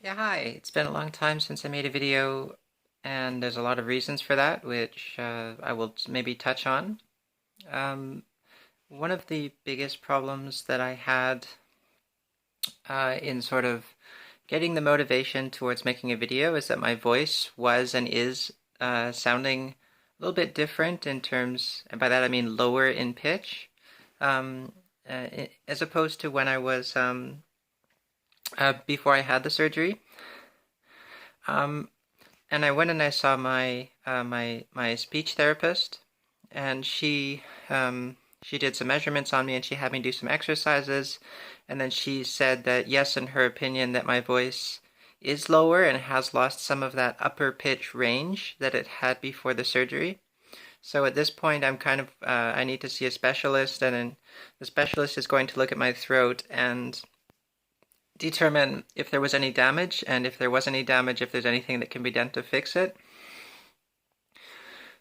Yeah, hi. It's been a long time since I made a video, and there's a lot of reasons for that, which I will maybe touch on. Um, One of the biggest problems that I had in sort of getting the motivation towards making a video is that my voice was and is sounding a little bit different in terms, and by that I mean lower in pitch, um, as opposed to when I was before I had the surgery. Um, and I went and I saw my speech therapist, and she did some measurements on me, and she had me do some exercises, and then she said that yes, in her opinion, that my voice is lower and has lost some of that upper pitch range that it had before the surgery. So at this point, I'm kind of I need to see a specialist, and then the specialist is going to look at my throat and determine if there was any damage, and if there was any damage, if there's anything that can be done to fix it.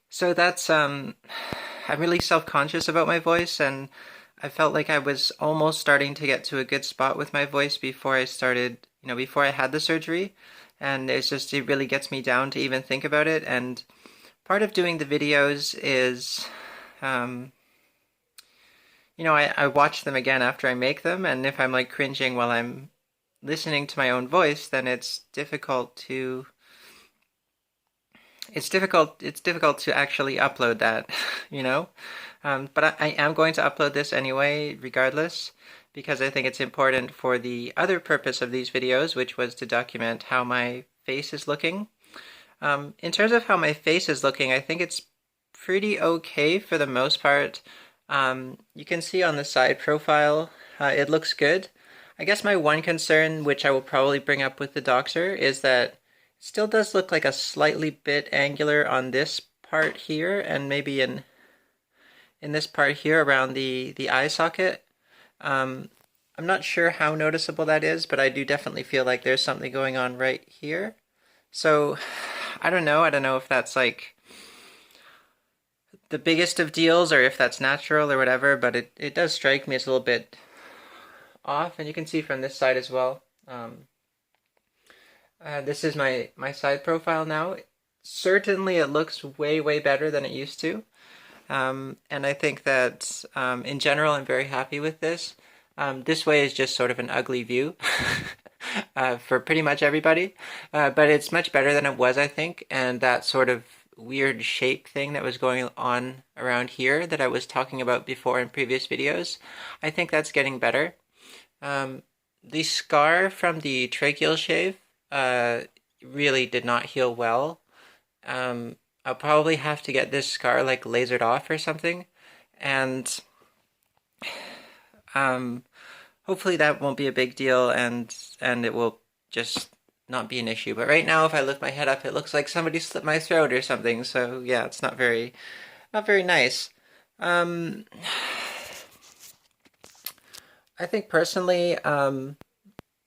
So that's I'm really self-conscious about my voice, and I felt like I was almost starting to get to a good spot with my voice before I started, before I had the surgery. And it really gets me down to even think about it. And part of doing the videos is, um, I watch them again after I make them, and if I'm like cringing while I'm listening to my own voice, then it's difficult to actually upload that, you know? But I am going to upload this anyway, regardless, because I think it's important for the other purpose of these videos, which was to document how my face is looking. In terms of how my face is looking, I think it's pretty okay for the most part. You can see on the side profile, it looks good. I guess my one concern, which I will probably bring up with the doctor, is that it still does look like a slightly bit angular on this part here, and maybe in this part here around the eye socket. Um, I'm not sure how noticeable that is, but I do definitely feel like there's something going on right here. So I don't know. I don't know if that's like the biggest of deals or if that's natural or whatever, but it does strike me as a little bit off, and you can see from this side as well. This is my side profile now. Certainly, it looks way, way better than it used to. And I think that in general, I'm very happy with this. This way is just sort of an ugly view for pretty much everybody, but it's much better than it was, I think. And that sort of weird shape thing that was going on around here that I was talking about before in previous videos, I think that's getting better. Um, the scar from the tracheal shave uh, really did not heal well. I'll probably have to get this scar like lasered off or something, and um, hopefully that won't be a big deal, and it will just not be an issue. But right now, if I lift my head up, it looks like somebody slit my throat or something. So yeah, it's not very nice. Um, I think personally, um,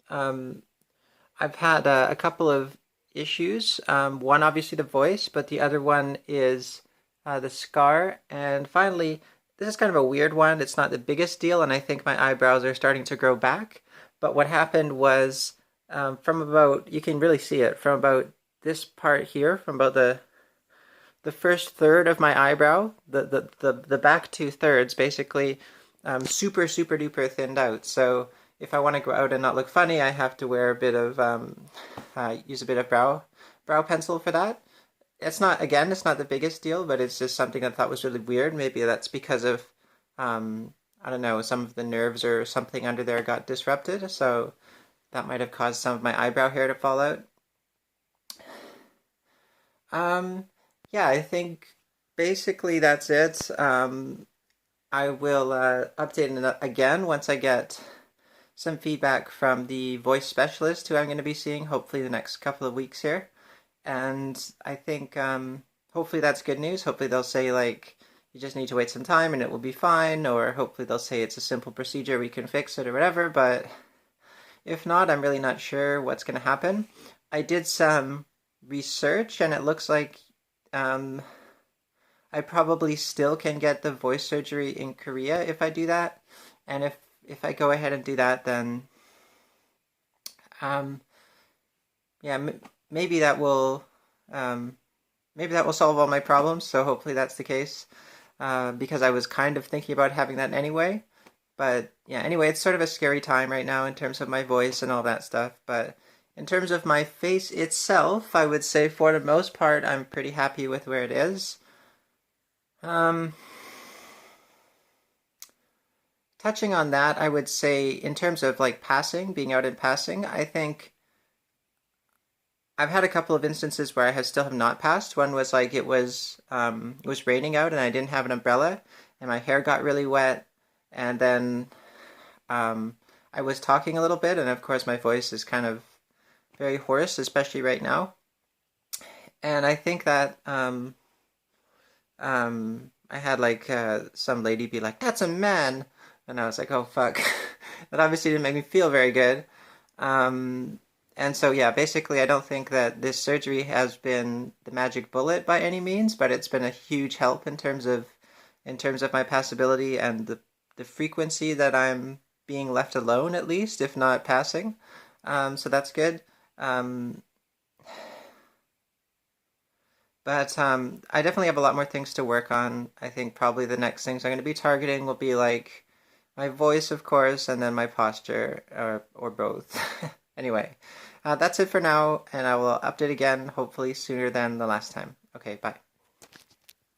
I've had a couple of issues. One, obviously, the voice, but the other one is the scar. And finally, this is kind of a weird one. It's not the biggest deal, and I think my eyebrows are starting to grow back. But what happened was from about, you can really see it, from about this part here, from about the first third of my eyebrow, the back two thirds, basically super, super duper thinned out. So if I want to go out and not look funny, I have to wear a bit of use a bit of brow pencil for that. It's not the biggest deal, but it's just something I thought was really weird. Maybe that's because of I don't know, some of the nerves or something under there got disrupted, so that might have caused some of my eyebrow hair to fall out. Um, yeah, I think basically that's it. I will update it again once I get some feedback from the voice specialist who I'm going to be seeing hopefully the next couple of weeks here. And I think hopefully that's good news. Hopefully they'll say like you just need to wait some time and it will be fine, or hopefully they'll say it's a simple procedure, we can fix it or whatever. But if not, I'm really not sure what's going to happen. I did some research and it looks like um, I probably still can get the voice surgery in Korea if I do that. And if I go ahead and do that, then um, yeah, maybe that will um, maybe that will solve all my problems. So hopefully that's the case. Because I was kind of thinking about having that anyway. But yeah, anyway, it's sort of a scary time right now in terms of my voice and all that stuff. But in terms of my face itself, I would say for the most part, I'm pretty happy with where it is. Um, Touching on that, I would say in terms of like passing, being out in passing, I think I've had a couple of instances where I have still have not passed. One was like it was raining out and I didn't have an umbrella and my hair got really wet, and then um, I was talking a little bit, and of course my voice is kind of very hoarse, especially right now. And I think that I had like some lady be like, "That's a man," and I was like, "Oh fuck," that obviously didn't make me feel very good. Um, and so yeah, basically, I don't think that this surgery has been the magic bullet by any means, but it's been a huge help in terms of my passability and the frequency that I'm being left alone, at least, if not passing. So that's good. Um, but I definitely have a lot more things to work on. I think probably the next things I'm going to be targeting will be like my voice, of course, and then my posture, or both. Anyway, that's it for now, and I will update again, hopefully sooner than the last time. Okay, bye.